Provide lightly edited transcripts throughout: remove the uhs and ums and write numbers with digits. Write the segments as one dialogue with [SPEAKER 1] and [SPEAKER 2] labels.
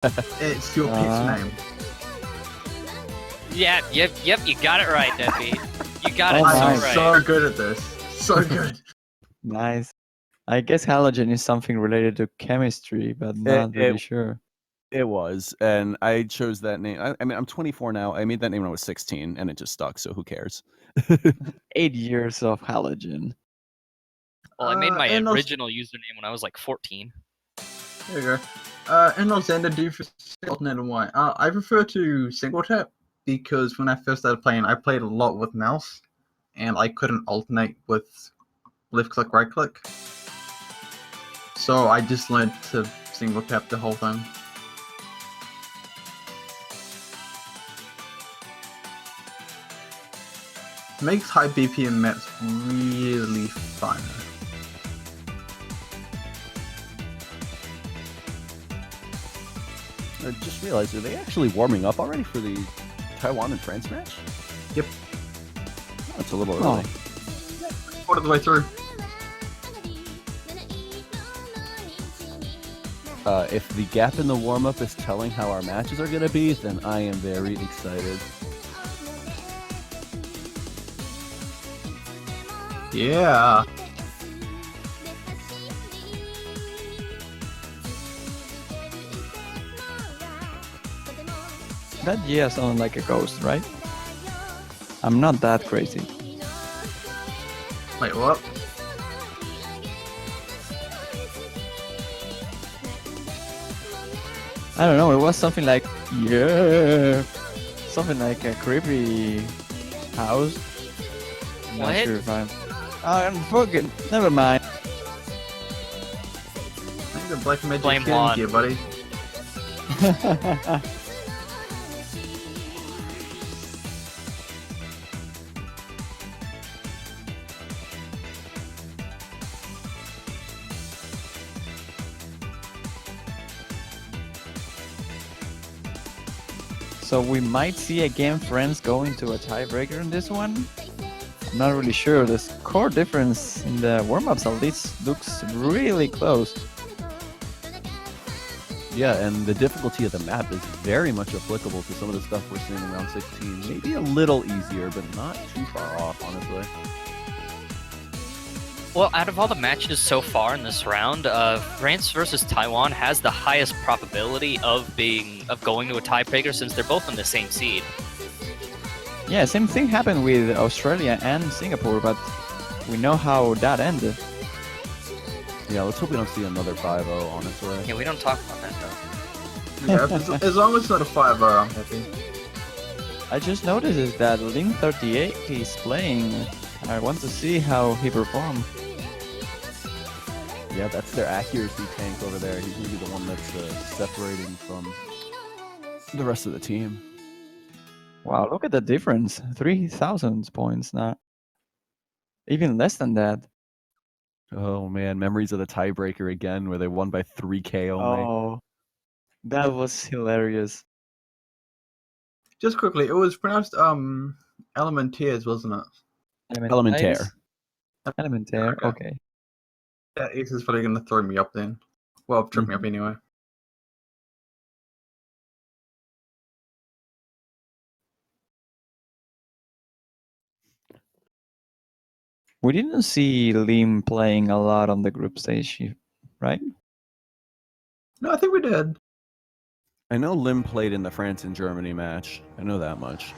[SPEAKER 1] It's your pet's name.
[SPEAKER 2] Yeah, yep, you got it right, Deadbeat. You got it
[SPEAKER 3] Oh,
[SPEAKER 2] so
[SPEAKER 1] I'm
[SPEAKER 3] nice.
[SPEAKER 2] right.
[SPEAKER 1] so good at this. So good.
[SPEAKER 3] Nice. I guess halogen is something related to chemistry, but not really sure.
[SPEAKER 4] It was, and I chose that name. I mean, I'm 24 now. I made that name when I was 16, and it just stuck, so who cares?
[SPEAKER 3] 8 years of halogen.
[SPEAKER 2] Well, I made my
[SPEAKER 1] and
[SPEAKER 2] original username when I was like 14.
[SPEAKER 1] There you go. And Alexander, do you prefer alternate and why? I prefer to single tap because when I first started playing, I played a lot with mouse, and I couldn't alternate with left click, right click. So I just learned to single tap the whole thing. Makes high BPM maps really fun.
[SPEAKER 4] I just realized, are they actually warming up already for the Taiwan and France match?
[SPEAKER 1] Yep.
[SPEAKER 4] Oh, it's a little
[SPEAKER 3] Oh.
[SPEAKER 4] early.
[SPEAKER 1] Quarter of the way through.
[SPEAKER 4] If the gap in the warm-up is telling how our matches are going to be, then I am very excited.
[SPEAKER 1] Yeah.
[SPEAKER 3] That yeah sounds like a ghost, right? I'm not that crazy.
[SPEAKER 1] Wait, what?
[SPEAKER 3] I don't know, it was something like, yeah, something like a creepy house. I'm not
[SPEAKER 2] What?
[SPEAKER 3] sure if I'm fucking, never mind.
[SPEAKER 1] I think the black magic
[SPEAKER 2] Blame
[SPEAKER 1] killing
[SPEAKER 2] Juan.
[SPEAKER 1] you, buddy.
[SPEAKER 3] So we might see again friends going to a tiebreaker in this one. I'm not really sure. The score difference in the warm-ups at least looks really close.
[SPEAKER 4] Yeah, and the difficulty of the map is very much applicable to some of the stuff we're seeing in round 16. Maybe a little easier, but not too far off, honestly.
[SPEAKER 2] Well, out of all the matches so far in this round, France versus Taiwan has the highest probability of going to a tiebreaker since they're both in the same seed.
[SPEAKER 3] Yeah, same thing happened with Australia and Singapore, but we know how that ended.
[SPEAKER 4] Yeah, let's hope we don't see another 5-0, honestly.
[SPEAKER 2] Yeah, we don't talk about that though.
[SPEAKER 1] Yeah, as long as it's not a 5-0, I'm happy.
[SPEAKER 3] I just noticed is that Lim38 is playing. I want to see how he performs.
[SPEAKER 4] Yeah, that's their accuracy tank over there. He's going to be the one that's separating from the rest of the team.
[SPEAKER 3] Wow, look at the difference. 3,000 points now. Even less than that.
[SPEAKER 4] Oh man, memories of the tiebreaker again, where they won by 3K only.
[SPEAKER 3] Oh, that was hilarious.
[SPEAKER 1] Just quickly, it was pronounced Elementaires, wasn't it?
[SPEAKER 4] Elementaire.
[SPEAKER 3] Elementaire,
[SPEAKER 1] Okay.
[SPEAKER 3] okay.
[SPEAKER 1] That X is probably gonna throw me up then. Well, trip me up anyway.
[SPEAKER 3] We didn't see Lim playing a lot on the group stage, right?
[SPEAKER 1] No, I think we did.
[SPEAKER 4] I know Lim played in the France and Germany match. I know that much.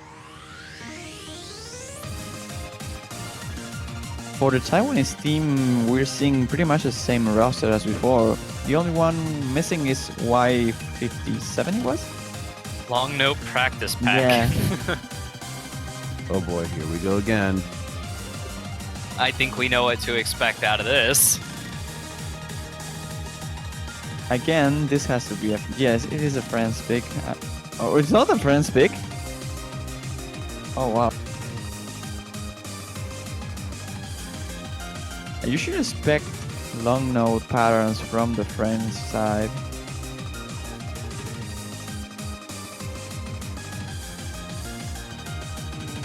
[SPEAKER 3] For the Taiwanese team, we're seeing pretty much the same roster as before. The only one missing is Y57 it was?
[SPEAKER 2] Long note practice pack.
[SPEAKER 3] Yeah.
[SPEAKER 4] Oh boy, here we go again.
[SPEAKER 2] I think we know what to expect out of this.
[SPEAKER 3] Again, this has to be a... Yes, it is a France pick. Oh, it's not a France pick? Oh, wow. You should expect long note patterns from the French side.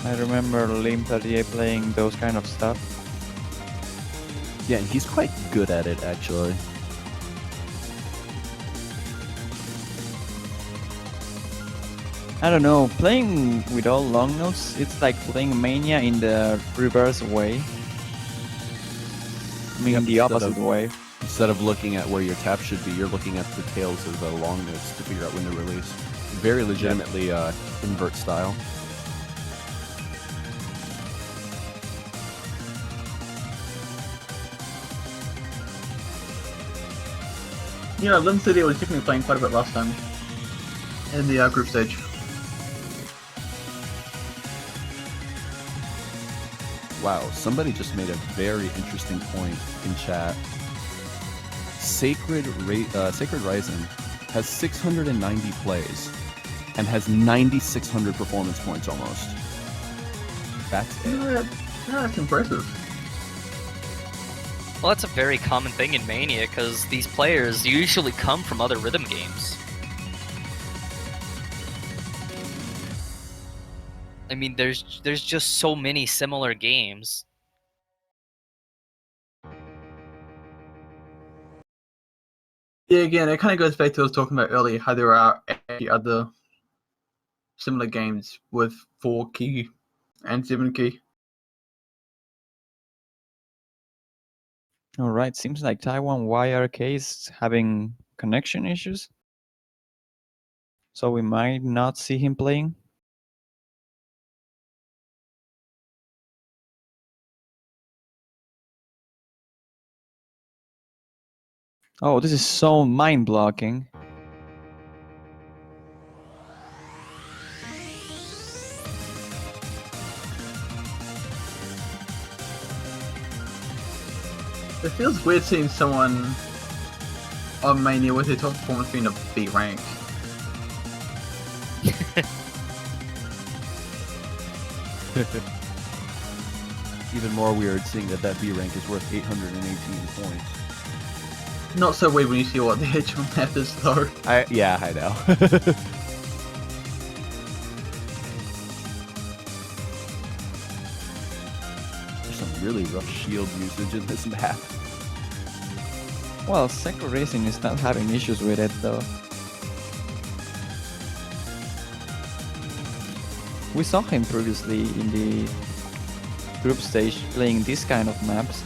[SPEAKER 3] I remember Lim38 playing those kind of stuff.
[SPEAKER 4] Yeah, and he's quite good at it, actually.
[SPEAKER 3] I don't know. Playing with all long notes, it's like playing Mania in the reverse way. I mean,
[SPEAKER 4] Yep,
[SPEAKER 3] the opposite way.
[SPEAKER 4] Instead of looking at where your tap should be, you're looking at the tails of the long notes to figure out when to release. Very legitimately invert style.
[SPEAKER 1] Yeah, Lin City was definitely playing quite a bit last time in the group stage.
[SPEAKER 4] Wow, somebody just made a very interesting point in chat. Sacred Rising has 690 plays and has 9,600 performance points almost. That's it.
[SPEAKER 1] Yeah, that's impressive.
[SPEAKER 2] Well, that's a very common thing in Mania, because these players usually come from other rhythm games. I mean, there's just so many similar games.
[SPEAKER 1] Yeah, again, it kind of goes back to what I was talking about earlier, how there are 80 other similar games with 4 key and 7 key.
[SPEAKER 3] All right, seems like Taiwan YRK is having connection issues. So we might not see him playing. Oh, this is so mind-blocking.
[SPEAKER 1] It feels weird seeing someone on Mania with their top performance being a B rank.
[SPEAKER 4] Even more weird seeing that B rank is worth 818 points.
[SPEAKER 1] Not so weird when you see what the HM map is though.
[SPEAKER 4] Yeah, I know. There's some really rough shield usage in this map.
[SPEAKER 3] Well, Sector Racing is not having issues with it though. We saw him previously in the group stage playing this kind of maps.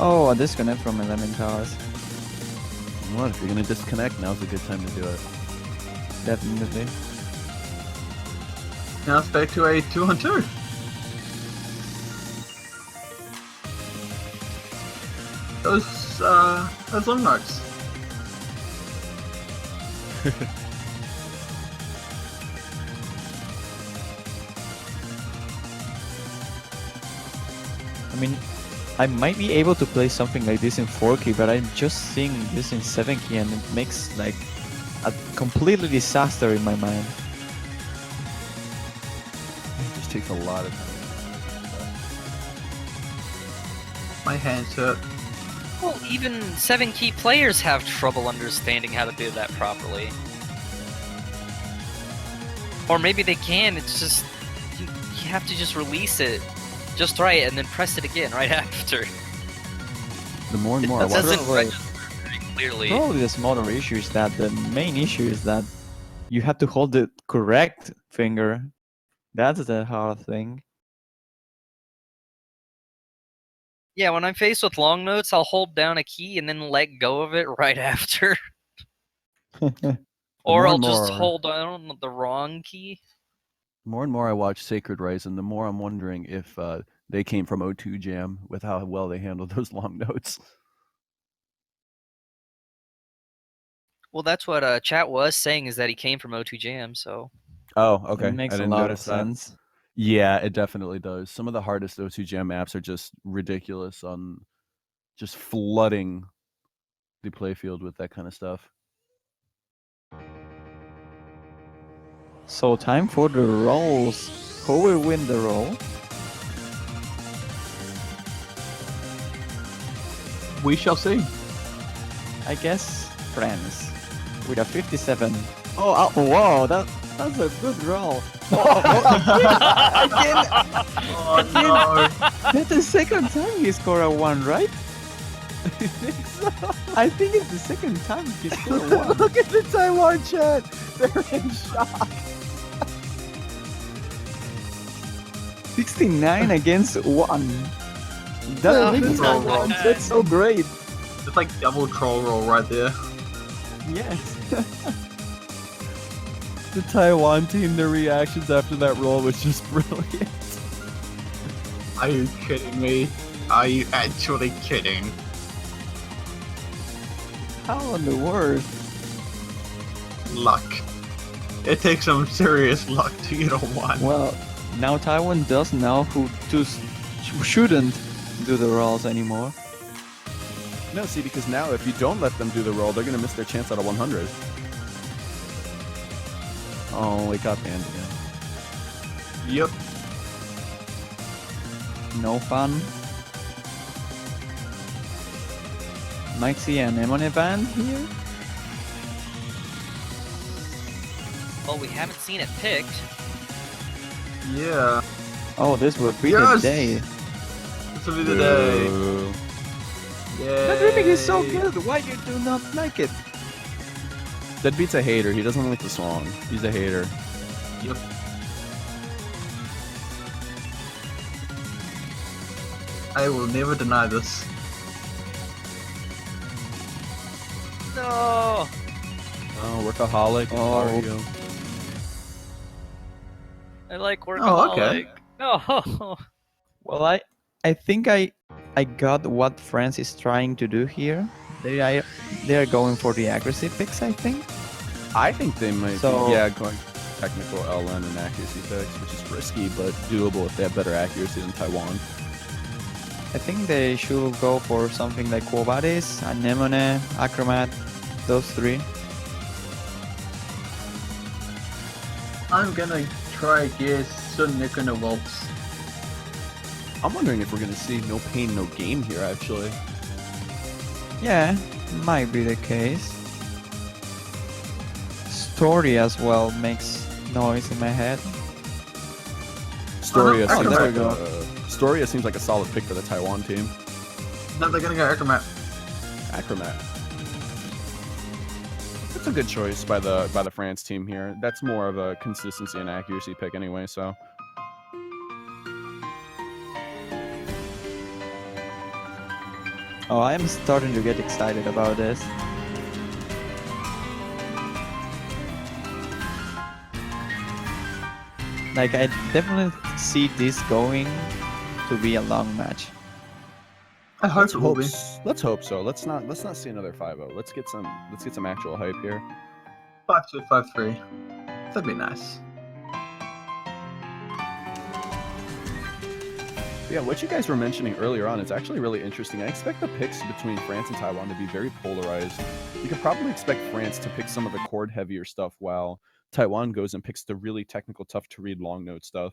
[SPEAKER 3] Oh, a disconnect from Element Towers.
[SPEAKER 4] What if you're gonna disconnect? Now's a good time to do it.
[SPEAKER 3] Definitely.
[SPEAKER 1] Now it's back to a 2-on-2. Those long notes.
[SPEAKER 3] I mean, I might be able to play something like this in 4 key, but I'm just seeing this in 7 key and it makes like a completely disaster in my mind.
[SPEAKER 4] It just takes a lot of time.
[SPEAKER 1] My hands hurt.
[SPEAKER 2] Well, even 7 key players have trouble understanding how to do that properly. Or maybe they can, it's just... You have to just release it just right and then press it again right after.
[SPEAKER 4] The more and more I
[SPEAKER 2] It
[SPEAKER 4] watch,
[SPEAKER 2] doesn't
[SPEAKER 3] Probably-
[SPEAKER 2] register very clearly.
[SPEAKER 3] Probably the smaller issue is that the main issue is that you have to hold the correct finger. That's the hard thing.
[SPEAKER 2] Yeah, when I'm faced with long notes, I'll hold down a key and then let go of it right after. Or
[SPEAKER 4] more
[SPEAKER 2] I'll
[SPEAKER 4] and
[SPEAKER 2] just
[SPEAKER 4] more-
[SPEAKER 2] hold down the wrong key.
[SPEAKER 4] the more and more I watch Sacred Rising, the more I'm wondering if they came from O2 Jam with how well they handled those long notes.
[SPEAKER 2] Well, that's what chat was saying, is that he came from O2 Jam, so...
[SPEAKER 4] Oh, okay.
[SPEAKER 3] It makes
[SPEAKER 4] I
[SPEAKER 3] a
[SPEAKER 4] didn't
[SPEAKER 3] lot of
[SPEAKER 4] notice that.
[SPEAKER 3] sense.
[SPEAKER 4] Yeah, it definitely does. Some of the hardest O2 Jam maps are just ridiculous on just flooding the playfield with that kind of stuff.
[SPEAKER 3] So time for the rolls. Who will win the roll?
[SPEAKER 1] We shall see.
[SPEAKER 3] I guess France with a 57. Oh, wow, that's a good roll. Again,
[SPEAKER 1] Oh no.
[SPEAKER 3] that's the second time he scored a 1, right? I think it's the second time he scored a 1.
[SPEAKER 4] Look at the Taiwan chat. They're in shock.
[SPEAKER 3] 69 against 1.
[SPEAKER 2] Oh,
[SPEAKER 3] Really?
[SPEAKER 1] no.
[SPEAKER 3] That's so great.
[SPEAKER 1] It's like double troll roll right there.
[SPEAKER 3] Yes.
[SPEAKER 4] The Taiwan team, their reactions after that roll was just brilliant.
[SPEAKER 1] Are you kidding me? Are you actually kidding?
[SPEAKER 3] How in the world?
[SPEAKER 1] Luck. It takes some serious luck to get a 1.
[SPEAKER 3] Well, now Taiwan does know who shouldn't do the rolls anymore.
[SPEAKER 4] No, see, because now if you don't let them do the roll, they're going to miss their chance at a 100. Oh, it got banned again.
[SPEAKER 1] Yep.
[SPEAKER 3] No fun. Might see an Emon event here.
[SPEAKER 2] Well, we haven't seen it picked.
[SPEAKER 1] Yeah.
[SPEAKER 3] Oh, this would be
[SPEAKER 1] Yes!
[SPEAKER 3] the day.
[SPEAKER 1] This will be the day.
[SPEAKER 4] Boo.
[SPEAKER 1] Yeah.
[SPEAKER 3] That remake is so good. Why you do not like it?
[SPEAKER 4] That beats a hater. He doesn't like the song. He's a hater.
[SPEAKER 1] Yep. I will never deny this.
[SPEAKER 2] No.
[SPEAKER 4] Oh, workaholic.
[SPEAKER 3] Oh.
[SPEAKER 4] Mario.
[SPEAKER 2] I like
[SPEAKER 1] Oh,
[SPEAKER 2] workaholic.
[SPEAKER 1] okay.
[SPEAKER 2] No.
[SPEAKER 3] Well, I think I got what France is trying to do here. They are going for the accuracy picks, I think.
[SPEAKER 4] I think they might
[SPEAKER 3] So-
[SPEAKER 4] be, going technical LN and accuracy picks, which is risky, but doable if they have better accuracy than Taiwan.
[SPEAKER 3] I think they should go for something like Quo Vadis, Anemone, Acromat, those three.
[SPEAKER 1] I'm gonna try guess Sun Nikon Waltz.
[SPEAKER 4] I'm wondering if we're going to see no pain, no game here, actually.
[SPEAKER 3] Yeah, might be the case. Story as well makes noise in my head.
[SPEAKER 4] Storia,
[SPEAKER 1] Oh,
[SPEAKER 4] seems
[SPEAKER 3] there
[SPEAKER 4] like
[SPEAKER 3] we go.
[SPEAKER 4] Storia seems like a solid pick for the Taiwan team.
[SPEAKER 1] No, they're gonna go Acromat.
[SPEAKER 4] Acromat. That's a good choice by the France team here. That's more of a consistency and accuracy pick anyway, so.
[SPEAKER 3] Oh, I am starting to get excited about this. Like, I definitely see this going to be a long match.
[SPEAKER 1] I hope it will be.
[SPEAKER 4] Let's hope so. Let's not see another 5-0. Let's get some actual hype here.
[SPEAKER 1] 5-2, 5-3. That'd be nice.
[SPEAKER 4] Yeah, what you guys were mentioning earlier on is actually really interesting. I expect the picks between France and Taiwan to be very polarized. You could probably expect France to pick some of the chord heavier stuff while Taiwan goes and picks the really technical, tough to read long note stuff.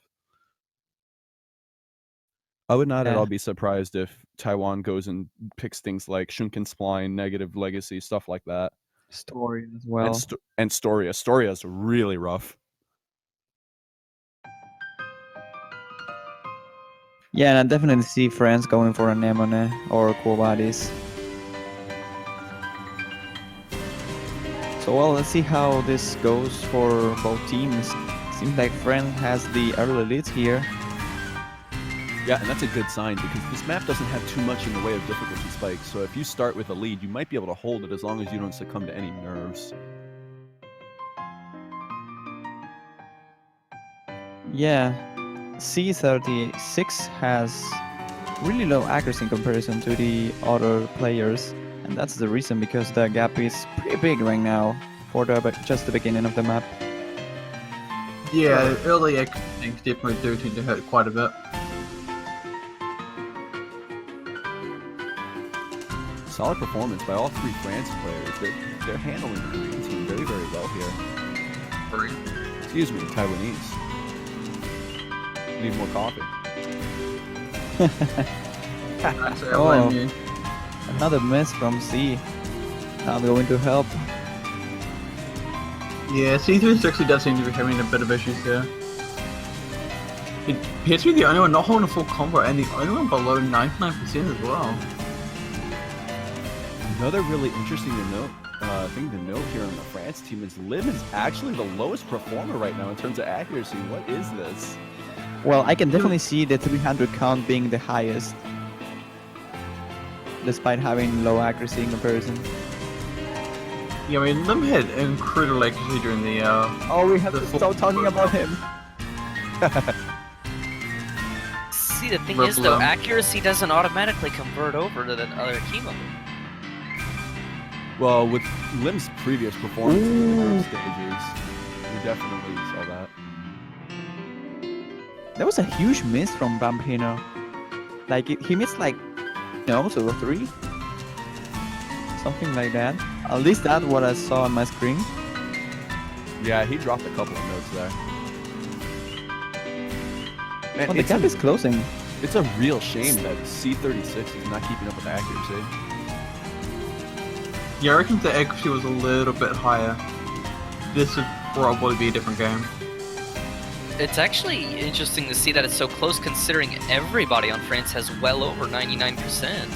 [SPEAKER 4] I would not at
[SPEAKER 3] Yeah.
[SPEAKER 4] all be surprised if Taiwan goes and picks things like Shunkin Spline, Negative Legacy, stuff like that.
[SPEAKER 3] Story as well.
[SPEAKER 4] And Storia. Storia is really rough.
[SPEAKER 3] Yeah, and I definitely see France going for an Anemone or Quo Vadis. So, well, let's see how this goes for both teams. Seems like France has the early lead here.
[SPEAKER 4] Yeah, and that's a good sign because this map doesn't have too much in the way of difficulty spikes. So if you start with a lead, you might be able to hold it as long as you don't succumb to any nerves.
[SPEAKER 3] Yeah, C36 has really low accuracy in comparison to the other players, and that's the reason because the gap is pretty big right now for just the beginning of the map.
[SPEAKER 1] Yeah, early things definitely do tend to hurt quite a bit.
[SPEAKER 4] Solid performance by all three France players. They're handling the Korean team very, very well here. Excuse me, Taiwanese. Need more coffee.
[SPEAKER 1] Actually, I blame you.
[SPEAKER 3] Another miss from C. Now going to help.
[SPEAKER 1] Yeah, C360 does seem to be having a bit of issues there. It appears to be the only one not holding a full combo and the only one below 99% as well.
[SPEAKER 4] Another really interesting to note, thing to note here on the France team is Lim is actually the lowest performer right now in terms of accuracy. What is this?
[SPEAKER 3] Well, I can definitely see the 300 count being the highest, despite having low accuracy in comparison.
[SPEAKER 1] Yeah, I mean, Lim had incredible accuracy during the
[SPEAKER 3] Oh, we have
[SPEAKER 1] The
[SPEAKER 3] to
[SPEAKER 1] full-
[SPEAKER 3] stop talking about him.
[SPEAKER 2] See, the thing
[SPEAKER 1] Rub
[SPEAKER 2] is, though,
[SPEAKER 1] Lim.
[SPEAKER 2] accuracy doesn't automatically convert over to the other chemo.
[SPEAKER 4] Well, with Lim's previous performance in the group stages, we definitely saw that.
[SPEAKER 3] That was a huge miss from Bambino. Like, he missed like, no, 2 or 3? Something like that. At least that's what I saw on my screen.
[SPEAKER 4] Yeah, he dropped a couple of notes there. Man,
[SPEAKER 3] Oh, the
[SPEAKER 4] it's,
[SPEAKER 3] gap is closing.
[SPEAKER 4] it's a real shame that C36 is not keeping up with the accuracy.
[SPEAKER 1] Yeah, I reckon if the accuracy was a little bit higher, this would probably be a different game.
[SPEAKER 2] It's actually interesting to see that it's so close, considering everybody on France has well over 99%.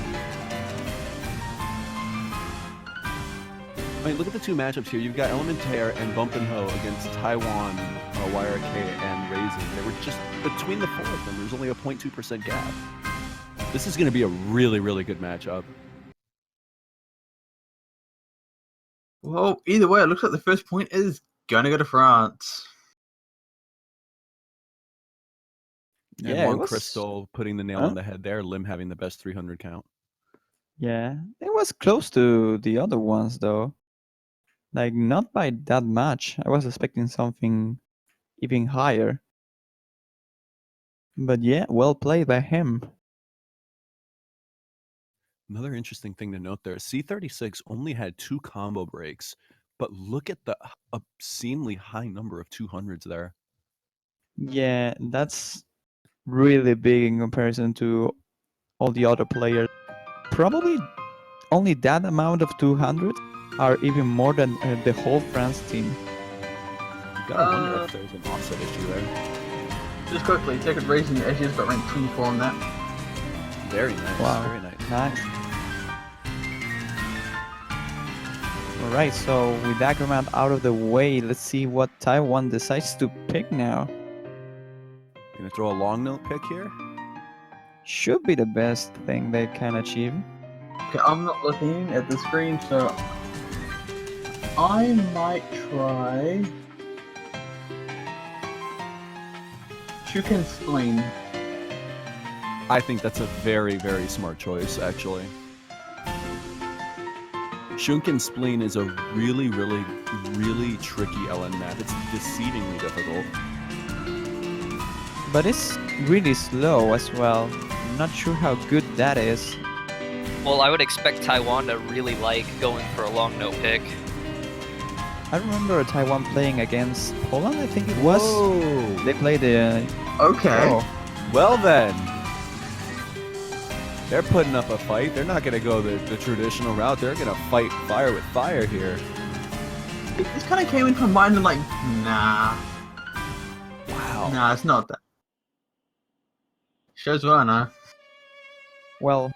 [SPEAKER 4] I mean, look at the two matchups here. You've got Elementaire and Bump and Ho against Taiwan, YRK, and Raisin. They were just between the 4 of them. There's only a 0.2% gap. This is going to be a really, really good matchup.
[SPEAKER 1] Well, either way, it looks like the first point is gonna go to France.
[SPEAKER 4] And
[SPEAKER 3] Yeah, it
[SPEAKER 4] One
[SPEAKER 3] was-
[SPEAKER 4] Crystal putting the nail
[SPEAKER 3] Huh?
[SPEAKER 4] on the head there. Lim having the best 300 count.
[SPEAKER 3] Yeah, it was close to the other ones though. Like, not by that much. I was expecting something even higher. But yeah, well played by him.
[SPEAKER 4] Another interesting thing to note there, C36 only had 2 combo breaks, but look at the obscenely high number of 200s there.
[SPEAKER 3] Yeah, that's really big in comparison to all the other players. Probably only that amount of 200 are even more than the whole France team.
[SPEAKER 4] You gotta wonder if there's an offset issue there.
[SPEAKER 1] Just quickly, Second Racing actually just got ranked 24 on that.
[SPEAKER 4] Very nice.
[SPEAKER 3] Wow.
[SPEAKER 4] Very nice.
[SPEAKER 3] Nice. Alright, so with that command out of the way, let's see what Taiwan decides to pick now.
[SPEAKER 4] Gonna throw a long note pick here.
[SPEAKER 3] Should be the best thing they can achieve.
[SPEAKER 1] Okay, I'm not looking at the screen, so I might try Chicken Spleen.
[SPEAKER 4] I think that's a very, very smart choice, actually. Shunkin Spleen is a really, really, really tricky LN map. It's deceivingly difficult.
[SPEAKER 3] But it's really slow as well. I'm not sure how good that is.
[SPEAKER 2] Well, I would expect Taiwan to really like going for a long no pick.
[SPEAKER 3] I remember Taiwan playing against Poland, I think it was.
[SPEAKER 4] Whoa.
[SPEAKER 3] They played the...
[SPEAKER 1] Okay.
[SPEAKER 3] Oh,
[SPEAKER 4] Well then. They're putting up a fight. They're not going to go the traditional route. They're going to fight fire with fire here.
[SPEAKER 1] This kind of came into my mind and like, nah,
[SPEAKER 4] Wow.
[SPEAKER 1] nah, it's not that. Shows well, no.
[SPEAKER 3] well,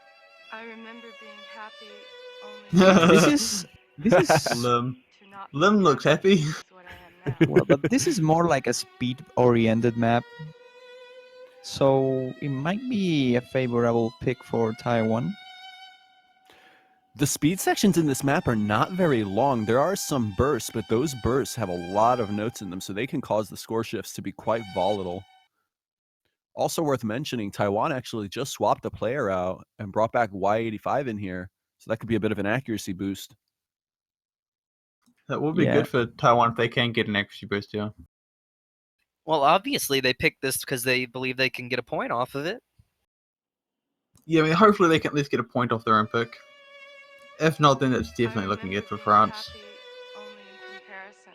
[SPEAKER 5] I remember being happy only
[SPEAKER 3] this is
[SPEAKER 1] Lim.
[SPEAKER 5] to not
[SPEAKER 1] Lim
[SPEAKER 5] be
[SPEAKER 1] looks happy.
[SPEAKER 5] is what I am now.
[SPEAKER 3] well, but this is more like a speed-oriented map. So it might be a favorable pick for Taiwan.
[SPEAKER 4] The speed sections in this map are not very long. There are some bursts, but those bursts have a lot of notes in them, so they can cause the score shifts to be quite volatile. Also worth mentioning, Taiwan actually just swapped a player out and brought back Y85 in here, so that could be a bit of an accuracy boost.
[SPEAKER 1] That would be
[SPEAKER 3] Yeah.
[SPEAKER 1] good for Taiwan if they can get an accuracy boost, yeah.
[SPEAKER 2] Well, obviously they picked this because they believe they can get a point off of it.
[SPEAKER 1] Yeah, I mean, hopefully they can at least get a point off their own pick. If not, then it's
[SPEAKER 5] I
[SPEAKER 1] definitely looking
[SPEAKER 5] remember
[SPEAKER 1] good for
[SPEAKER 5] being
[SPEAKER 1] France.
[SPEAKER 5] happy only in comparison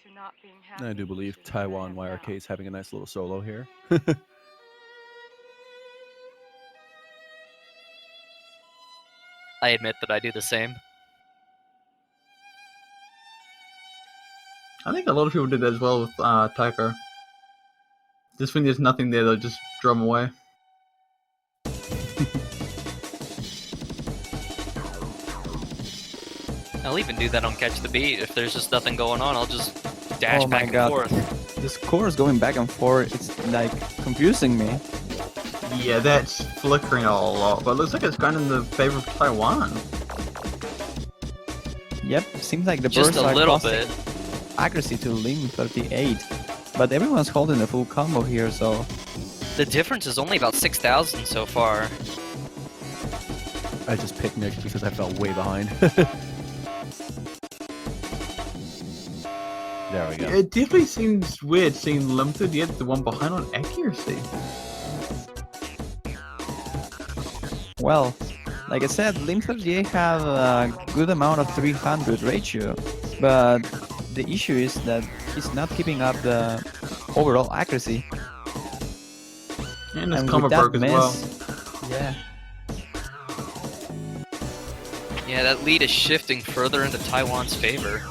[SPEAKER 5] to not being happy,
[SPEAKER 4] I do believe
[SPEAKER 5] which is what I
[SPEAKER 4] Taiwan
[SPEAKER 5] am
[SPEAKER 4] YRK
[SPEAKER 5] now.
[SPEAKER 4] is having a nice little solo here.
[SPEAKER 2] I admit that I do the same.
[SPEAKER 1] I think a lot of people did that as well with Tycho. Just when there's nothing there, they'll just drum away.
[SPEAKER 2] I'll even do that on Catch the Beat. If there's just nothing going on, I'll just dash
[SPEAKER 3] Oh my
[SPEAKER 2] back and
[SPEAKER 3] God.
[SPEAKER 2] forth.
[SPEAKER 3] The score is going back and forth. It's like confusing me.
[SPEAKER 1] Yeah, that's flickering a lot, but it looks like it's going in the favor of Taiwan.
[SPEAKER 3] Yep, seems like the
[SPEAKER 2] Just
[SPEAKER 3] bursts
[SPEAKER 2] a
[SPEAKER 3] are
[SPEAKER 2] little
[SPEAKER 3] costing
[SPEAKER 2] bit.
[SPEAKER 3] accuracy to Lim 38. But everyone's holding the full combo here, so
[SPEAKER 2] The difference is only about 6,000 so far.
[SPEAKER 4] I just picked Nick because I felt way behind. There we go.
[SPEAKER 1] It definitely seems weird seeing Limited yet the one behind on accuracy.
[SPEAKER 3] well, like I said, Lim 38 have a good amount of 300 ratio, but the issue is that he's not keeping up the overall accuracy.
[SPEAKER 1] And his
[SPEAKER 3] And
[SPEAKER 1] combo
[SPEAKER 3] with that
[SPEAKER 1] broke as well.
[SPEAKER 3] miss, yeah.
[SPEAKER 2] Yeah, that lead is shifting further into Taiwan's favor.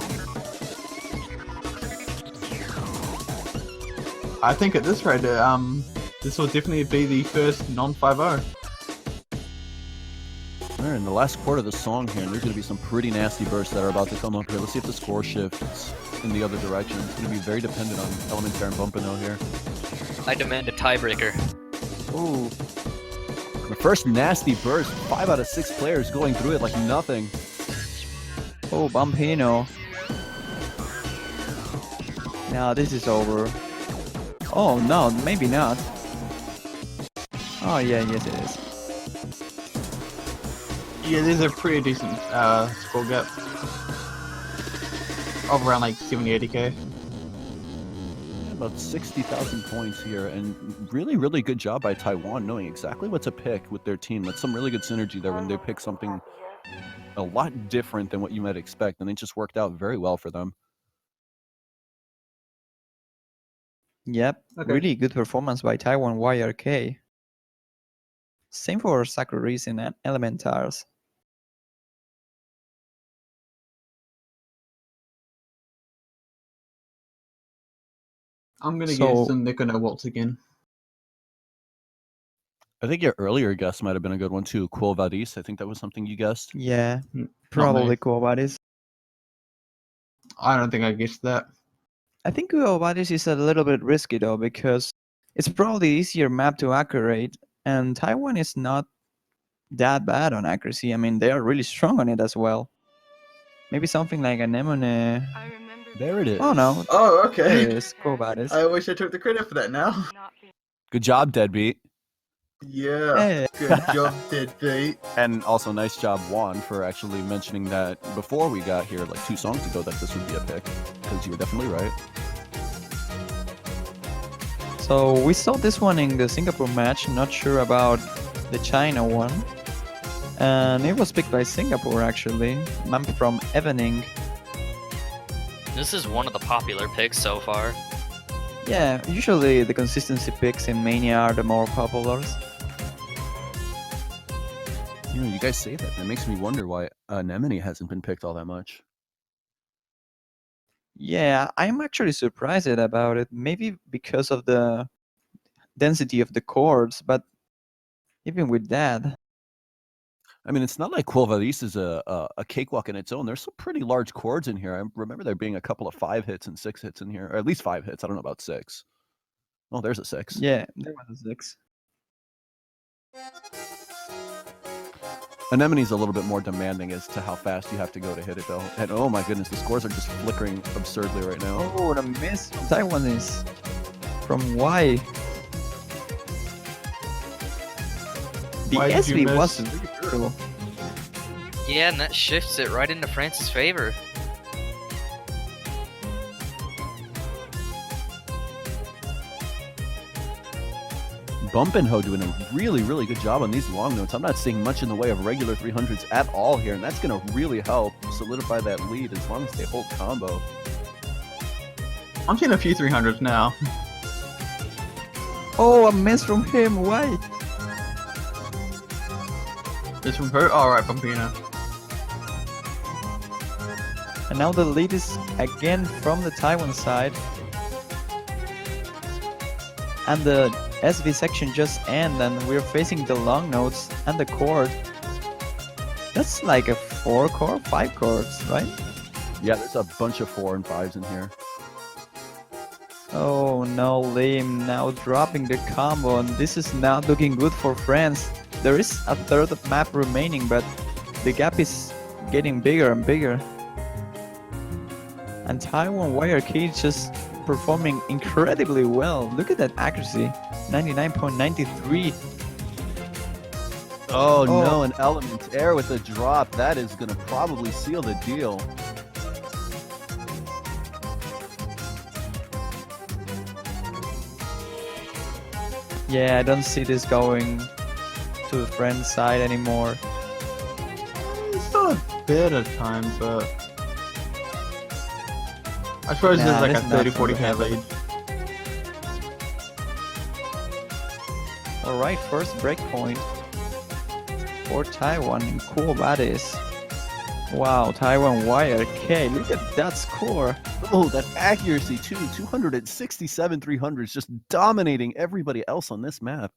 [SPEAKER 1] I think at this rate, this will definitely be the first non-5-0.
[SPEAKER 4] We're in the last quarter of the song here, and there's going to be some pretty nasty bursts that are about to come up here. Let's see if the score shifts in the other direction. It's going to be very dependent on Elementary and Bumpino here.
[SPEAKER 2] I demand a tiebreaker.
[SPEAKER 3] Ooh,
[SPEAKER 4] The first nasty burst, 5 out of 6 players going through it like nothing.
[SPEAKER 3] oh, Bumpino. Now this is over. Oh no, maybe not. Oh yeah, yes it is.
[SPEAKER 1] Yeah, there's a pretty decent score gap. Of around like 70-80k.
[SPEAKER 4] About 60,000 points here, and really, really good job by Taiwan knowing exactly what to pick with their team. That's some really good synergy there when they pick something a lot different than what you might expect, and it just worked out very well for them.
[SPEAKER 3] Yep,
[SPEAKER 1] Okay.
[SPEAKER 3] really good performance by Taiwan YRK. Same for Sakuris and Elementars.
[SPEAKER 1] I'm gonna
[SPEAKER 3] So-
[SPEAKER 1] guess Nico No Waltz again.
[SPEAKER 4] I think your earlier guess might have been a good one too. Quo Vadis, I think that was something you guessed.
[SPEAKER 3] Yeah,
[SPEAKER 1] Not me.
[SPEAKER 3] probably Kuwabadis.
[SPEAKER 1] I don't think I guessed that.
[SPEAKER 3] I think Kuwabadis is a little bit risky though, because it's probably easier map to accurate, and Taiwan is not that bad on accuracy. I mean, they are really strong on it as well. Maybe something like Anemone.
[SPEAKER 5] I remember
[SPEAKER 4] There it is.
[SPEAKER 3] Oh no,
[SPEAKER 1] Oh,
[SPEAKER 3] there
[SPEAKER 1] okay.
[SPEAKER 3] it is, Kuwabadis.
[SPEAKER 1] I wish I took the credit for that now.
[SPEAKER 5] not being
[SPEAKER 4] Good job, Deadbeat.
[SPEAKER 1] Yeah.
[SPEAKER 3] Hey.
[SPEAKER 1] Good job, Deadbeat.
[SPEAKER 4] And also nice job, Juan, for actually mentioning that before we got here, like 2 songs ago, that this would be a pick. Because you were definitely right.
[SPEAKER 3] So we saw this one in the Singapore match, not sure about the China one. And it was picked by Singapore actually, map from Evening.
[SPEAKER 2] This is one of the popular picks so far.
[SPEAKER 3] Yeah, usually the consistency picks in Mania are the more popular.
[SPEAKER 4] You know, you guys say that. That makes me wonder why Anemone hasn't been picked all that much.
[SPEAKER 3] Yeah, I'm actually surprised about it. Maybe because of the density of the chords, but even with that,
[SPEAKER 4] I mean, it's not like Quo Vadis is a cakewalk in its own. There's some pretty large chords in here. I remember there being a couple of 5 hits and 6 hits in here, or at least 5 hits. I don't know about 6. Oh, there's a 6.
[SPEAKER 3] yeah, there was a 6.
[SPEAKER 4] Anemone's a little bit more demanding as to how fast you have to go to hit it, though. And oh my goodness, the scores are just flickering absurdly right now.
[SPEAKER 3] Oh, the miss from Taiwan is from Y. The
[SPEAKER 1] Why did you
[SPEAKER 3] SV was
[SPEAKER 1] miss?
[SPEAKER 3] really brutal.
[SPEAKER 2] Yeah, and that shifts it right into France's favor.
[SPEAKER 4] Bumpinho doing a really, really good job on these long notes. I'm not seeing much in the way of regular 300s at all here, and that's going to really help solidify that lead as long as they hold combo.
[SPEAKER 1] I'm seeing a few 300s now.
[SPEAKER 3] Oh, a miss from him. Why?
[SPEAKER 1] This from her? Alright, Bumpino.
[SPEAKER 3] And now the lead is again from the Taiwan side. And the SV section just ended, and we're facing the long notes and the chord. That's like a 4-core, 5 cores, right?
[SPEAKER 4] Yeah, there's a bunch of 4 and 5s in here.
[SPEAKER 3] Oh no, Liam now dropping the combo, and this is not looking good for France. There is a third of map remaining, but the gap is getting bigger and bigger. And Taiwan Wire Cage just performing incredibly well. Look at that accuracy, 99.93.
[SPEAKER 4] Oh no, an Element Air with a drop. That is going to probably seal the deal.
[SPEAKER 3] Yeah, I don't see this going to the friend's side anymore.
[SPEAKER 1] It's still a bit of time, but I suppose
[SPEAKER 3] Nah,
[SPEAKER 1] there's like a
[SPEAKER 3] this is not
[SPEAKER 1] 30-40
[SPEAKER 3] gonna
[SPEAKER 1] head
[SPEAKER 3] happen.
[SPEAKER 1] lead.
[SPEAKER 3] Alright, first breakpoint for Taiwan in Cool Baddies. Wow, Taiwan Wire K, look at that score.
[SPEAKER 4] Oh, that accuracy too. 267 300s, just dominating everybody else on this map.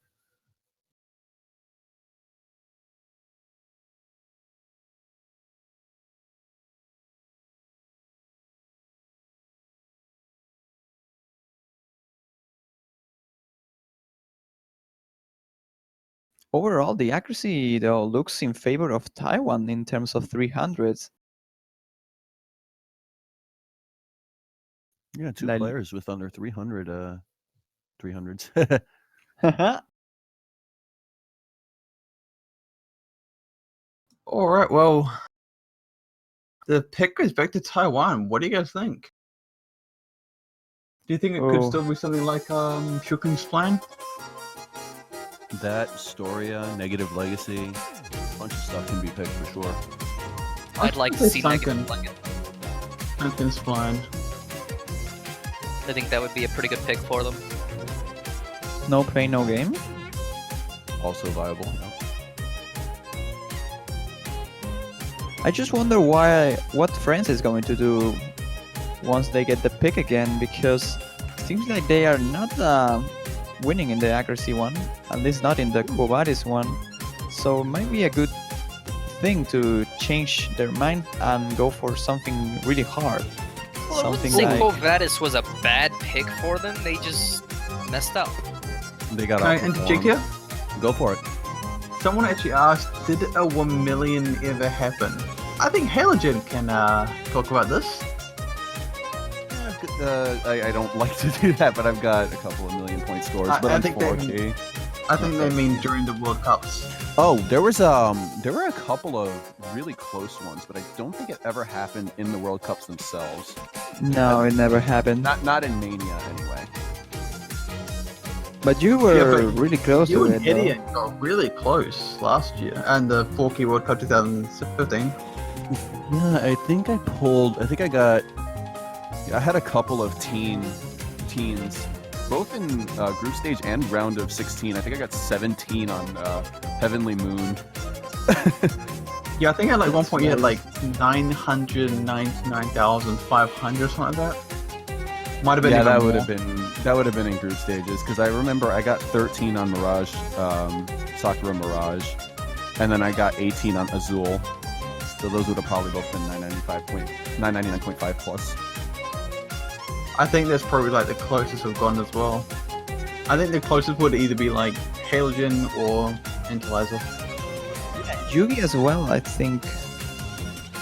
[SPEAKER 3] Overall, the accuracy though looks in favor of Taiwan in terms of 300s.
[SPEAKER 4] Yeah, two
[SPEAKER 3] Like-
[SPEAKER 4] players with under 300 300s.
[SPEAKER 1] All right, well, the pick goes back to Taiwan. What do you guys think? Do you think it could
[SPEAKER 3] Oh.
[SPEAKER 1] still be something like Shukung's plan?
[SPEAKER 4] That, Storia, Negative Legacy, a bunch of stuff can be picked for sure.
[SPEAKER 2] I'd like to see Negative Legacy.
[SPEAKER 1] Sunken's plan.
[SPEAKER 2] I think that would be a pretty good pick for them.
[SPEAKER 3] No pain, no game.
[SPEAKER 4] Also viable. No.
[SPEAKER 3] I just wonder what France is going to do once they get the pick again, because it seems like they are not winning in the accuracy one, at least not in the Quobadis one. So it might be a good thing to change their mind and go for something really hard.
[SPEAKER 2] Well, I wouldn't
[SPEAKER 3] Something
[SPEAKER 2] say
[SPEAKER 3] like
[SPEAKER 2] Quo Vadis was a bad pick for them. They just messed up.
[SPEAKER 4] They got
[SPEAKER 1] Can I
[SPEAKER 4] outperformed.
[SPEAKER 1] interject here?
[SPEAKER 4] Go for it.
[SPEAKER 1] Someone actually asked, did a 1 million ever happen? I think Halogen can talk about this.
[SPEAKER 4] I don't like to do that, but I've got a couple of million point scores. But
[SPEAKER 1] I
[SPEAKER 4] on
[SPEAKER 1] think they
[SPEAKER 4] 4K.
[SPEAKER 1] I think they mean during the World Cups.
[SPEAKER 4] Oh, there were a couple of really close ones, but I don't think it ever happened in the World Cups themselves.
[SPEAKER 3] no, it never happened.
[SPEAKER 4] Not in Mania anyway.
[SPEAKER 3] But you were
[SPEAKER 1] Yeah, but
[SPEAKER 3] really close
[SPEAKER 1] You
[SPEAKER 3] to
[SPEAKER 1] and
[SPEAKER 3] it. though.
[SPEAKER 1] Idiot got really close last year, and the 4K World Cup 2015.
[SPEAKER 4] Yeah, I think I had a couple of teens, both in group stage and round of 16. I think I got 17 on Heavenly Moon.
[SPEAKER 1] Yeah, I think at like one point you had like 999,500, something like that. Might have been
[SPEAKER 4] Yeah,
[SPEAKER 1] even
[SPEAKER 4] that would
[SPEAKER 1] more.
[SPEAKER 4] have been in group stages, because I remember I got 13 on Mirage, Sakura Mirage, and then I got 18 on Azul. So those would have probably both been 999.5 plus.
[SPEAKER 1] I think that's probably like the closest we've gone as well. I think the closest would either be like Halogen or Interlizer.
[SPEAKER 3] Yugi as well, I think,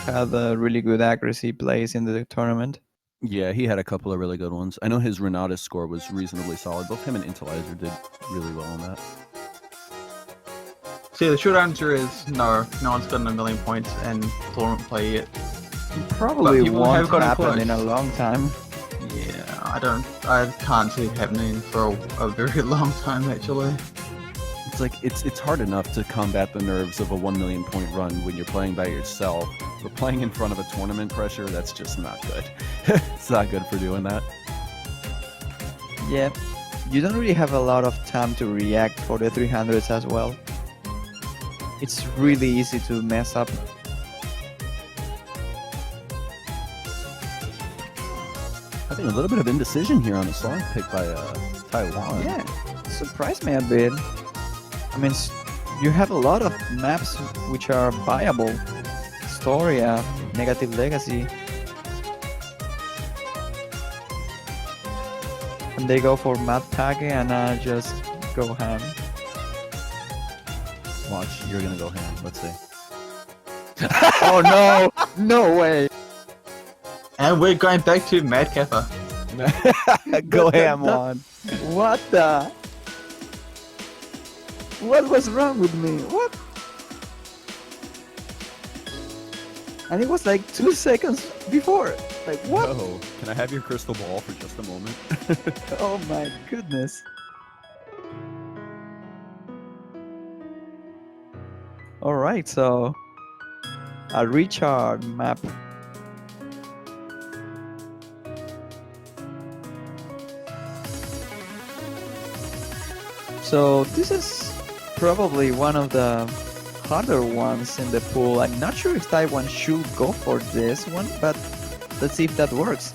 [SPEAKER 3] had a really good accuracy plays in the tournament.
[SPEAKER 4] Yeah, he had a couple of really good ones. I know his Renata score was reasonably solid. Both him and Interlizer did really well on that.
[SPEAKER 1] So yeah, the short answer is no. No one's gotten 1 million points in tournament play yet.
[SPEAKER 3] Probably
[SPEAKER 1] people
[SPEAKER 3] won't
[SPEAKER 1] have gotten
[SPEAKER 3] happen
[SPEAKER 1] close.
[SPEAKER 3] in a long time.
[SPEAKER 1] Yeah, I can't see it happening for a very long time actually.
[SPEAKER 4] It's like it's hard enough to combat the nerves of a 1 million point run when you're playing by yourself, but playing in front of a tournament pressure, that's just not good. It's not good for doing that.
[SPEAKER 3] Yeah, you don't really have a lot of time to react for the 300s as well. It's really easy to mess up.
[SPEAKER 4] I think a little bit of indecision here on the song pick by Taiwan.
[SPEAKER 3] Yeah, surprised me a bit. I mean, You have a lot of maps which are viable. Storia, Negative Legacy. And they go for Mad Pake and I just go ham.
[SPEAKER 4] Watch, you're gonna go ham. Let's see.
[SPEAKER 3] Oh no! No way!
[SPEAKER 1] And we're going back to Mad Kappa.
[SPEAKER 3] Go ham on. What the? What was wrong with me? What? And it was like 2 seconds before. Like what?
[SPEAKER 4] No. Can I have your crystal ball for just a moment?
[SPEAKER 3] Oh my goodness. Alright, so a Richard map. So this is probably one of the harder ones in the pool. I'm not sure if Taiwan should go for this one, but let's see if that works.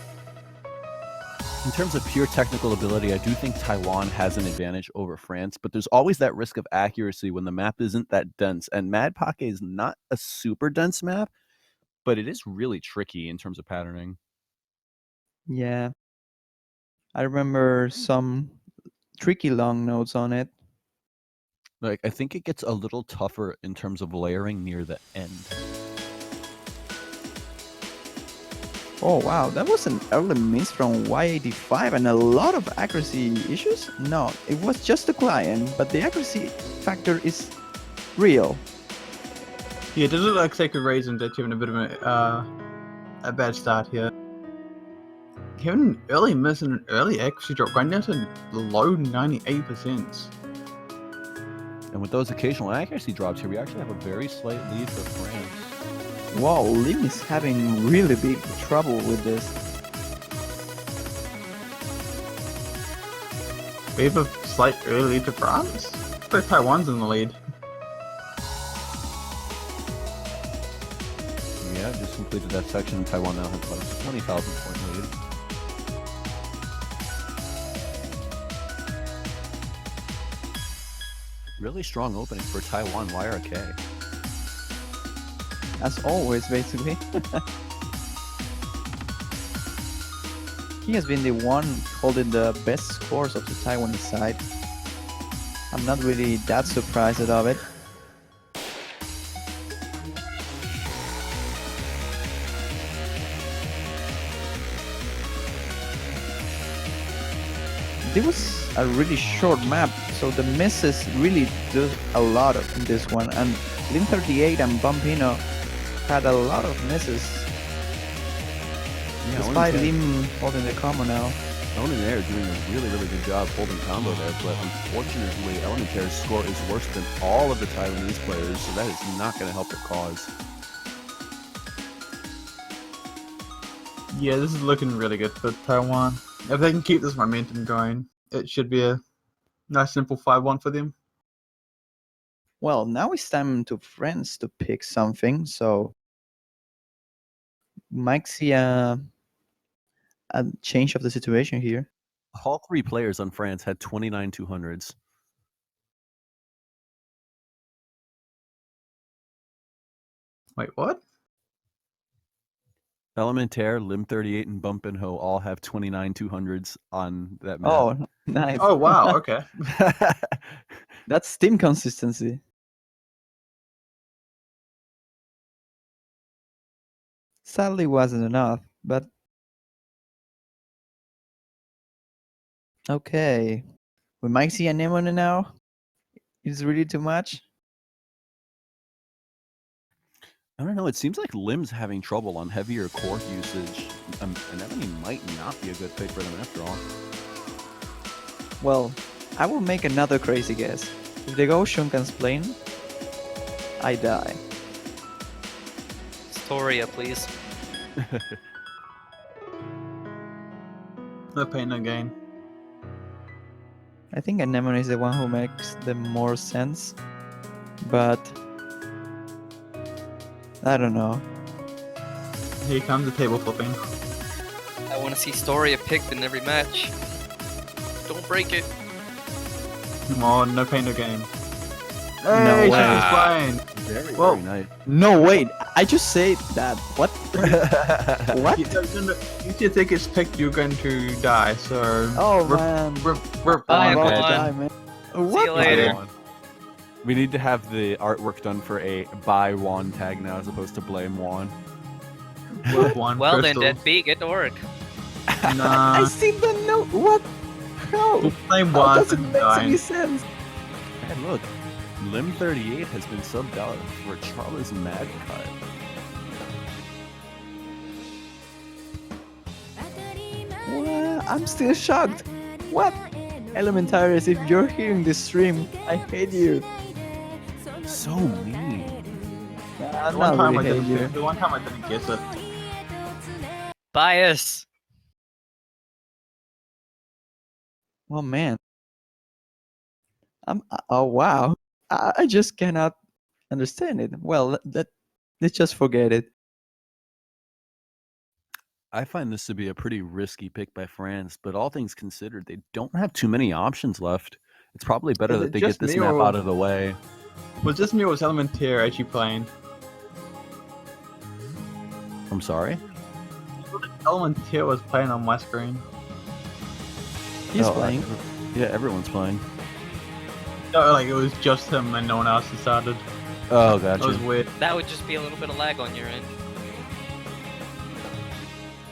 [SPEAKER 4] In terms of pure technical ability, I do think Taiwan has an advantage over France, but there's always that risk of accuracy when the map isn't that dense. And Mad Pake is not a super dense map, but it is really tricky in terms of patterning.
[SPEAKER 3] Yeah. I remember some tricky long notes on it.
[SPEAKER 4] Like, I think it gets a little tougher in terms of layering near the end.
[SPEAKER 3] Oh wow, that was an early miss from Y85 and a lot of accuracy issues? No, it was just the client, but the accuracy factor is real.
[SPEAKER 1] Yeah, does it look like a reason that you're having a bit of a bad start here? Having an early miss and an early accuracy drop, going down to low 98%.
[SPEAKER 4] And with those occasional accuracy drops here, we actually have a very slight lead for France.
[SPEAKER 3] Wow, Lim is having really big trouble with this.
[SPEAKER 1] We have a slight early lead to France? But Taiwan's in the lead.
[SPEAKER 4] Yeah, just completed that section. Taiwan now has about a 20,000 point lead. Really strong opening for Taiwan YRK.
[SPEAKER 3] As always, basically. He has been the one holding the best scores of the Taiwanese side. I'm not really that surprised of it. This was a really short map, so the misses really do a lot in this one. And Lim 38 and Bumpino had a lot of misses.
[SPEAKER 4] Yeah,
[SPEAKER 3] Despite Lim holding the combo now.
[SPEAKER 4] Elementaire doing a really, really good job holding combo there, but unfortunately, Elementaire's score is worse than all of the Taiwanese players, so that is not going to help their cause.
[SPEAKER 1] Yeah, this is looking really good for Taiwan. If they can keep this momentum going, it should be a nice simple 5-1 for them.
[SPEAKER 3] Well, now it's time to France to pick something, so might see a change of the situation here.
[SPEAKER 4] All three players on France had 29 200s.
[SPEAKER 1] Wait, what?
[SPEAKER 4] Elementaire, Lim 38, and Bump and Ho all have 29 200s on that map.
[SPEAKER 3] Oh, nice.
[SPEAKER 1] Oh, wow, okay.
[SPEAKER 3] That's team consistency. Sadly wasn't enough, but okay. We might see Anemone now. Is really too much?
[SPEAKER 4] I don't know. It seems like Lim's having trouble on heavier core usage. Anemone might not be a good pick for them after all.
[SPEAKER 3] Well, I will make another crazy guess. If they go Shunkan's plane, I die.
[SPEAKER 2] Storia, please.
[SPEAKER 1] No pain, no gain.
[SPEAKER 3] I think Anemone is the one who makes the more sense, but I don't know.
[SPEAKER 1] Here comes the table flipping.
[SPEAKER 2] I want to see Storia picked in every match. Don't break it.
[SPEAKER 1] Come on, no pain, no gain. Hey,
[SPEAKER 3] way.
[SPEAKER 1] she's playing.
[SPEAKER 4] Very,
[SPEAKER 1] Well-
[SPEAKER 4] very nice.
[SPEAKER 3] No, wait. I just said that. What? What?
[SPEAKER 1] If your ticket's picked, you're going to die. So.
[SPEAKER 3] Oh
[SPEAKER 1] we're,
[SPEAKER 3] man.
[SPEAKER 1] we're
[SPEAKER 2] Bye,
[SPEAKER 3] I'm about to
[SPEAKER 2] everyone.
[SPEAKER 3] die, man.
[SPEAKER 2] See
[SPEAKER 3] What?
[SPEAKER 2] you later.
[SPEAKER 4] We need to have the artwork done for a buy Juan tag now as opposed to blame Juan.
[SPEAKER 1] with one
[SPEAKER 2] Well then,
[SPEAKER 1] crystal.
[SPEAKER 2] Deadbeat, get to work.
[SPEAKER 3] I
[SPEAKER 1] Nah.
[SPEAKER 3] see the note. What? How?
[SPEAKER 1] Just blame
[SPEAKER 3] How
[SPEAKER 1] one
[SPEAKER 3] does it
[SPEAKER 1] and
[SPEAKER 3] make any
[SPEAKER 1] dying.
[SPEAKER 3] sense?
[SPEAKER 4] And look, Lim38 has been subbed out for Charlie's Mad Cut.
[SPEAKER 3] What? I'm still shocked. What? Elementaries, if you're hearing this stream, I hate you.
[SPEAKER 4] So mean.
[SPEAKER 3] I
[SPEAKER 1] The one time I
[SPEAKER 3] really hate you.
[SPEAKER 1] didn't. The one time I didn't guess it.
[SPEAKER 2] Bias.
[SPEAKER 3] Oh man. Oh wow. I just cannot understand it. Well, let's just forget it.
[SPEAKER 4] I find this to be a pretty risky pick by France, but all things considered, they don't have too many options left. It's probably better
[SPEAKER 1] Is
[SPEAKER 4] that
[SPEAKER 1] it
[SPEAKER 4] they get
[SPEAKER 1] just
[SPEAKER 4] this
[SPEAKER 1] me
[SPEAKER 4] map
[SPEAKER 1] or-
[SPEAKER 4] out of the way.
[SPEAKER 1] Was this me or was Elementaire actually playing?
[SPEAKER 4] I'm sorry?
[SPEAKER 1] Elementaire was playing on my screen.
[SPEAKER 3] He's
[SPEAKER 4] Oh,
[SPEAKER 3] playing.
[SPEAKER 4] Yeah, everyone's playing.
[SPEAKER 1] No, like it was just him and no one else decided.
[SPEAKER 4] Oh,
[SPEAKER 1] That was
[SPEAKER 4] gotcha.
[SPEAKER 1] weird.
[SPEAKER 2] That would just be a little bit of lag on your end.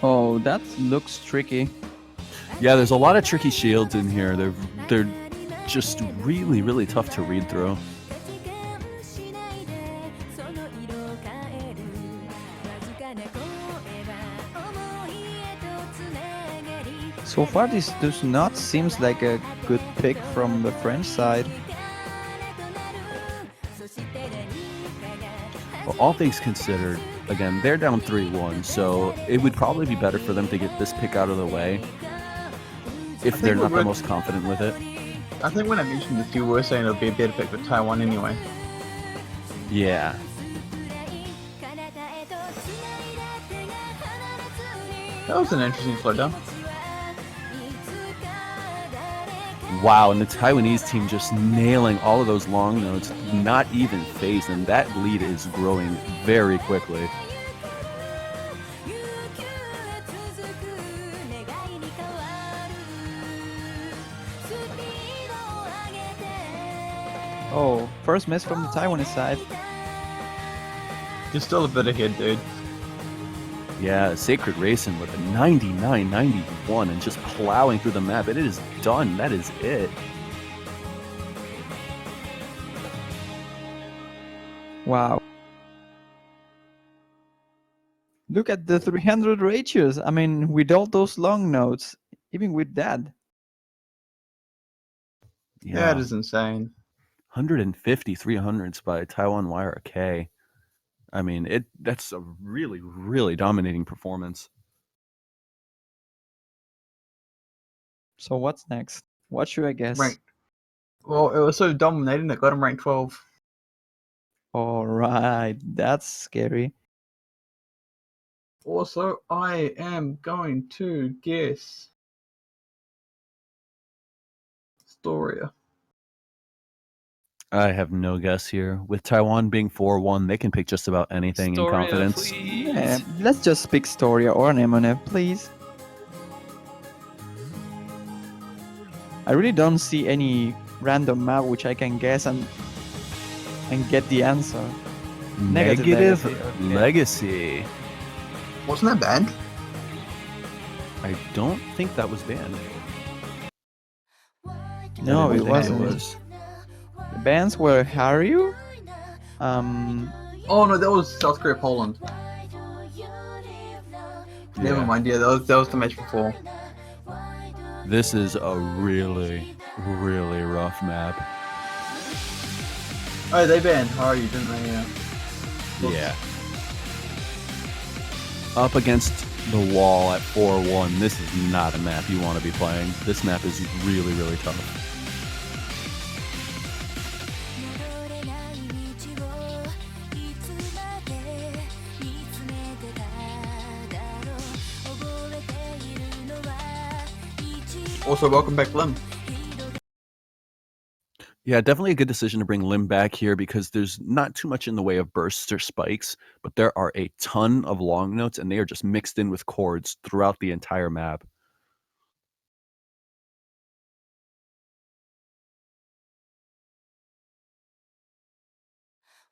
[SPEAKER 3] Oh, that looks tricky.
[SPEAKER 4] Yeah, there's a lot of tricky shields in here. They're just really, really tough to read through.
[SPEAKER 3] So far, this does not seems like a good pick from the French side.
[SPEAKER 4] Well, all things considered, again, they're down 3-1, so it would probably be better for them to get this pick out of the way if they're
[SPEAKER 1] we
[SPEAKER 4] not the
[SPEAKER 1] would-
[SPEAKER 4] most confident with it.
[SPEAKER 1] I think when I mentioned this, you were saying it would be a better pick for Taiwan anyway.
[SPEAKER 4] Yeah.
[SPEAKER 1] That was an interesting slowdown.
[SPEAKER 4] Wow, and the Taiwanese team just nailing all of those long notes, not even phased, and that lead is growing very quickly.
[SPEAKER 3] Oh, first miss from the Taiwanese side.
[SPEAKER 1] You're still a bit ahead, dude.
[SPEAKER 4] Yeah, Sacred Racing with a 99-91 and just plowing through the map. It is done. That is it.
[SPEAKER 3] Wow. Look at the 300 ratios. I mean, with all those long notes, even with that.
[SPEAKER 1] Yeah, it is insane.
[SPEAKER 4] 150 300s by Taiwan YRK. I mean, that's a really, really dominating performance.
[SPEAKER 3] So what's next? What should I guess?
[SPEAKER 1] Rank. Well, it was so dominating that got him ranked 12.
[SPEAKER 3] All right, that's scary.
[SPEAKER 1] Also, I am going to guess Storia.
[SPEAKER 4] I have no guess here. With Taiwan being 4-1, they can pick just about anything in
[SPEAKER 2] Storia,
[SPEAKER 4] confidence.
[SPEAKER 2] please.
[SPEAKER 3] Yeah, let's just pick Storia or an Emonev, please. I really don't see any random map which I can guess and get the answer.
[SPEAKER 4] Negative
[SPEAKER 3] okay.
[SPEAKER 4] legacy.
[SPEAKER 1] Wasn't that bad?
[SPEAKER 4] I don't think that was banned.
[SPEAKER 3] No,
[SPEAKER 4] I
[SPEAKER 3] it
[SPEAKER 4] didn't think
[SPEAKER 3] wasn't.
[SPEAKER 4] was.
[SPEAKER 3] The bands were Haryu,
[SPEAKER 1] Oh no, that was South Korea, Poland. Never
[SPEAKER 4] Yeah.
[SPEAKER 1] mind, yeah, that was the match before.
[SPEAKER 4] This is a really, really rough map.
[SPEAKER 1] Oh, they banned Haru, didn't they? Yeah. Oops.
[SPEAKER 4] Yeah. Up against the wall at 4-1, this is not a map you want to be playing. This map is really, really tough.
[SPEAKER 1] Also, welcome back, Lim.
[SPEAKER 4] Yeah, definitely a good decision to bring Lim back here because there's not too much in the way of bursts or spikes, but there are a ton of long notes and they are just mixed in with chords throughout the entire map.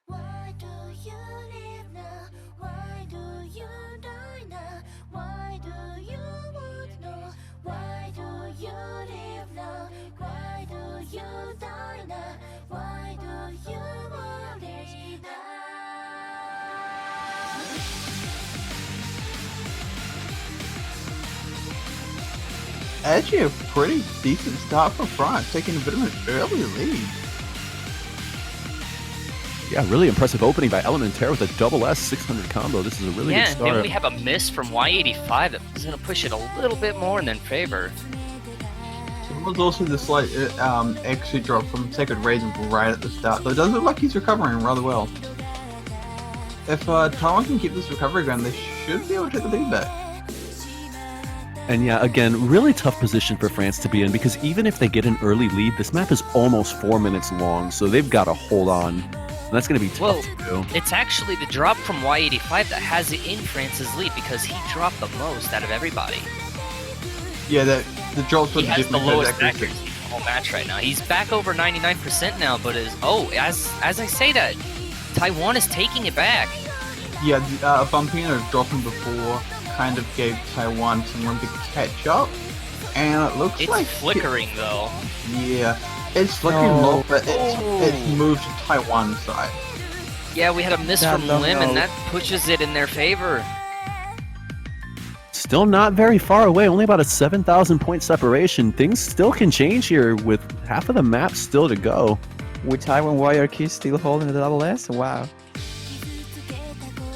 [SPEAKER 6] Why do you live now? Why do you die now? Why do you want know? Why do you live now? Why do you die now? Why do you worry now?
[SPEAKER 1] Actually, a pretty decent start for France, taking a bit of an early lead.
[SPEAKER 4] Yeah, really impressive opening by Elementaire with a double S 600 combo. This is a really good
[SPEAKER 2] Yeah, and
[SPEAKER 4] start.
[SPEAKER 2] then we have a miss from Y85 that is going to push it a little bit more in favor.
[SPEAKER 1] There was also the slight exit drop from Sacred Raisin right at the start, though it does look like he's recovering rather well. If Taiwan can keep this recovery going, they should be able to take the lead back.
[SPEAKER 4] And yeah, again, really tough position for France to be in because even if they get an early lead, this map is almost 4 minutes long, so they've got to hold on. And that's going to be tough
[SPEAKER 2] Well,
[SPEAKER 4] to do.
[SPEAKER 2] it's actually the drop from Y85 that has it in France's lead because he dropped the most out of everybody.
[SPEAKER 1] Yeah, the drops
[SPEAKER 2] He
[SPEAKER 1] were
[SPEAKER 2] has the
[SPEAKER 1] different
[SPEAKER 2] lowest
[SPEAKER 1] accuracy.
[SPEAKER 2] accuracy in the whole match right now. He's back over 99% now, but as I say that, Taiwan is taking it back.
[SPEAKER 1] Yeah, Bumpino dropping before kind of gave Taiwan some room to catch up, and it looks
[SPEAKER 2] It's
[SPEAKER 1] like
[SPEAKER 2] flickering though.
[SPEAKER 1] Yeah, it's flickering low, but it's moved to Taiwan's side.
[SPEAKER 2] Yeah, we had a miss
[SPEAKER 3] Yeah,
[SPEAKER 2] from
[SPEAKER 3] no,
[SPEAKER 2] Lim,
[SPEAKER 3] no.
[SPEAKER 2] and that pushes it in their favor.
[SPEAKER 4] Still not very far away, only about a 7,000 point separation. Things still can change here with half of the map still to go.
[SPEAKER 3] With Taiwan Wire Key still holding the double S? Wow.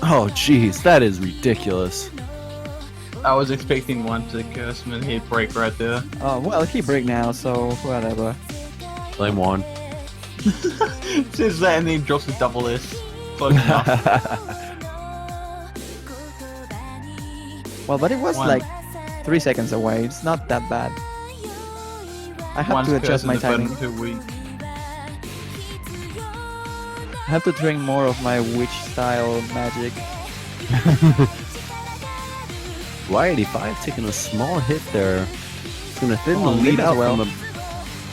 [SPEAKER 4] Oh, geez, that is ridiculous.
[SPEAKER 1] I was expecting one to curse him and he'd break right there.
[SPEAKER 3] Oh, well, he break now, so whatever.
[SPEAKER 4] Blame Juan.
[SPEAKER 1] Since that, and then he drops a double S. Close enough.
[SPEAKER 3] Well, but it was
[SPEAKER 1] One.
[SPEAKER 3] like 3 seconds away. It's not that bad. I have
[SPEAKER 1] One's
[SPEAKER 3] to adjust
[SPEAKER 1] curse
[SPEAKER 3] my
[SPEAKER 1] is a button
[SPEAKER 3] timing.
[SPEAKER 1] too weak.
[SPEAKER 3] I have to drink more of my witch style magic.
[SPEAKER 4] Y85 taking a small hit there. It's going to thin the
[SPEAKER 3] Oh,
[SPEAKER 4] lead
[SPEAKER 3] Lim as
[SPEAKER 4] out
[SPEAKER 3] well.
[SPEAKER 4] from the...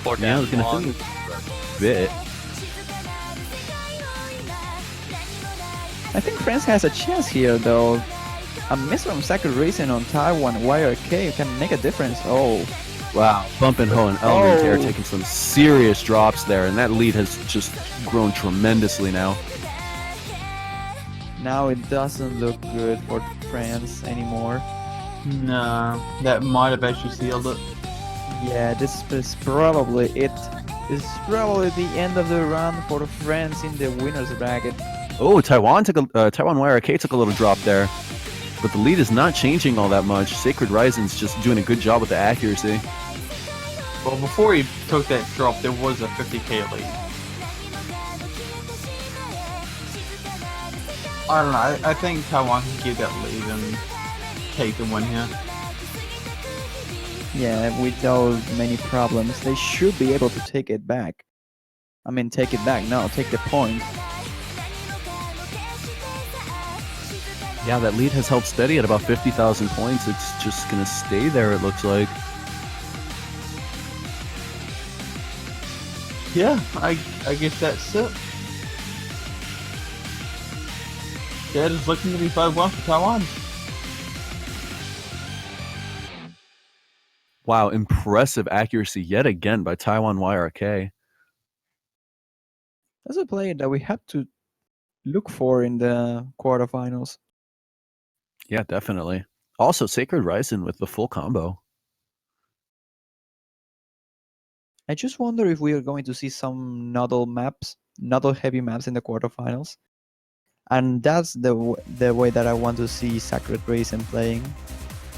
[SPEAKER 2] Poor
[SPEAKER 4] Yeah,
[SPEAKER 2] down
[SPEAKER 4] it's going to
[SPEAKER 2] Juan.
[SPEAKER 4] thin the a bit.
[SPEAKER 3] I think France has a chance here, though. A miss from Sacred Raisin on Taiwan YRK can make a difference. Oh,
[SPEAKER 4] Wow, Bump and Ho and Elementaire
[SPEAKER 3] Oh.
[SPEAKER 4] taking some serious drops there, and that lead has just grown tremendously now.
[SPEAKER 3] now it doesn't look good for France anymore.
[SPEAKER 1] No, that might have actually sealed it.
[SPEAKER 3] Yeah, this is probably it. This is probably the end of the run for France in the winners bracket.
[SPEAKER 4] Oh, Taiwan YRK took a little drop there, but the lead is not changing all that much. Sacred Risen's just doing a good job with the accuracy.
[SPEAKER 1] Well, before he took that drop, there was a 50k lead. I don't know, I think Taiwan can keep that lead and take the win here.
[SPEAKER 3] Yeah, without many problems, they should be able to take it back. I mean, take it back. No, take the point.
[SPEAKER 4] Yeah, that lead has held steady at about 50,000 points. It's just going to stay there, it looks like.
[SPEAKER 1] Yeah, I guess that's it. Yeah, it's looking to be 5-1 for Taiwan.
[SPEAKER 4] Wow, impressive accuracy yet again by Taiwan YRK.
[SPEAKER 3] That's a player that we have to look for in the quarterfinals.
[SPEAKER 4] Yeah, definitely. Also, Sacred Risen with the full combo.
[SPEAKER 3] I just wonder if we are going to see some nodal heavy maps in the quarterfinals. And that's the way that I want to see Sacred Raisin playing.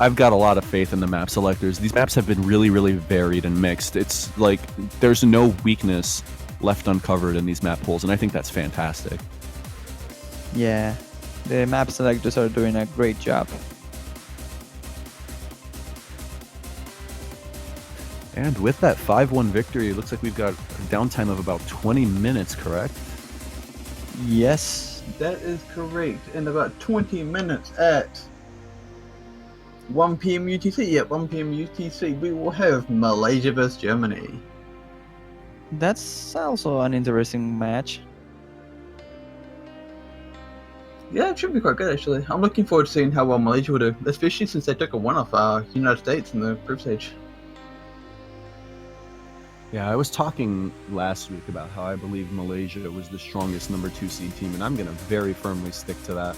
[SPEAKER 4] I've got a lot of faith in the map selectors. These maps have been really, really varied and mixed. It's like there's no weakness left uncovered in these map pools, and I think that's fantastic.
[SPEAKER 3] Yeah, the map selectors are doing a great job.
[SPEAKER 4] And with that 5-1 victory, it looks like we've got a downtime of about 20 minutes, correct?
[SPEAKER 3] Yes.
[SPEAKER 1] That is correct. In about 20 minutes at 1 p.m. UTC, yeah, 1 p.m. UTC, we will have Malaysia vs Germany.
[SPEAKER 3] That's also an interesting match.
[SPEAKER 1] Yeah, it should be quite good actually. I'm looking forward to seeing how well Malaysia will do, especially since they took a one off United States in the group stage.
[SPEAKER 4] Yeah, I was talking last week about how I believe Malaysia was the strongest number 2 seed team, and I'm going to very firmly stick to that.